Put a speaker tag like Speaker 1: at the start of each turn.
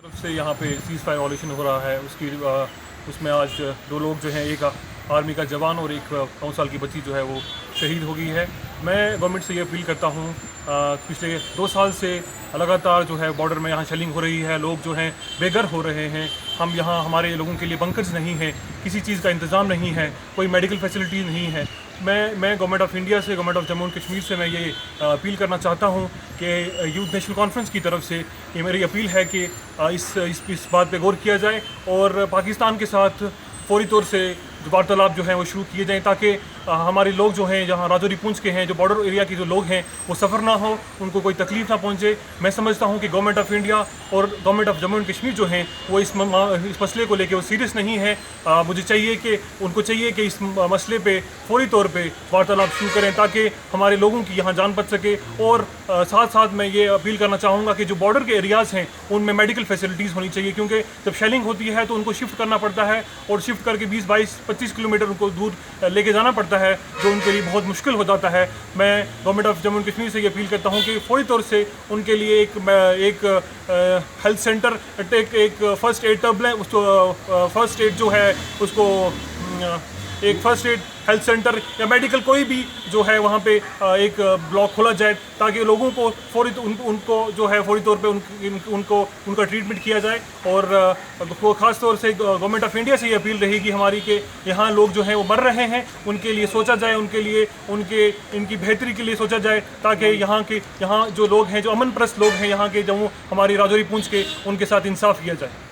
Speaker 1: तरफ से यहाँ पे सीज़ फायर वायलेशन हो रहा है उसमें आज दो लोग जो हैं, एक आर्मी का जवान और एक 9 साल की बच्ची जो है वो शहीद हो गई है। मैं गवर्नमेंट से ये अपील करता हूँ, पिछले 2 साल से लगातार जो है बॉर्डर में यहाँ शेलिंग हो रही है, लोग जो हैं बेघर हो रहे हैं। हम यहाँ हमारे लोगों के लिए बंकर्स नहीं है, किसी चीज़ का इंतज़ाम नहीं है, कोई मेडिकल फैसिलिटीज़ नहीं है। मैं गवर्नमेंट ऑफ इंडिया से, government of Jammu and Kashmir से मैं ये अपील करना चाहता हूँ कि यूथ नेशनल कॉन्फ्रेंस की तरफ से ये मेरी अपील है कि इस बात पे गौर किया जाए और पाकिस्तान के साथ फौरी तौर से वार्तालाप जो हैं वो शुरू किए जाएँ, ताकि हमारे लोग जो हैं, जहाँ राजौरी पूंछ के हैं, जो बॉर्डर एरिया के जो लोग हैं, वो सफ़र ना हो, उनको कोई तकलीफ़ ना पहुँचे। मैं समझता हूँ कि गवर्नमेंट ऑफ इंडिया और government of Jammu and Kashmir जो हैं वो इस मसले को लेके वो सीरियस नहीं है। उनको चाहिए कि इस मसले पे फौरी तौर पे वार्तालाप शुरू करें, ताकि हमारे लोगों की यहाँ जान बच सके। और साथ साथ मैं ये अपील करना चाहूँगा कि जो बॉर्डर के एरियाज़ हैं उनमें मेडिकल फैसिलिटीज़ होनी चाहिए, क्योंकि जब शेलिंग होती है तो उनको शिफ्ट करना पड़ता है और शिफ्ट करके 20-22-25 किलोमीटर उनको दूर लेके जाना पड़ता है, जो उनके लिए बहुत मुश्किल हो जाता है। मैं government of Jammu and Kashmir से ये अपील करता हूँ कि फौरी तौर से उनके लिए एक हेल्थ सेंटर, एक फ़र्स्ट एड टब है, उसको फ़र्स्ट एड जो है उसको एक फ़र्स्ट एड हेल्थ सेंटर या मेडिकल कोई भी जो है वहाँ पे एक ब्लॉक खोला जाए, ताकि लोगों को उनको जो है फौरी तौर पे उनका ट्रीटमेंट किया जाए। और ख़ास तौर से गवर्नमेंट ऑफ इंडिया से ये अपील रहेगी हमारी कि यहाँ लोग जो हैं वो मर रहे हैं, उनके लिए सोचा जाए, उनके लिए इनकी बेहतरी के लिए सोचा जाए, ताकि यहाँ जो लोग हैं, जो अमन परस्त लोग हैं यहाँ के, जम्मू हमारी राजौरी पूंछ के, उनके साथ इंसाफ किया जाए।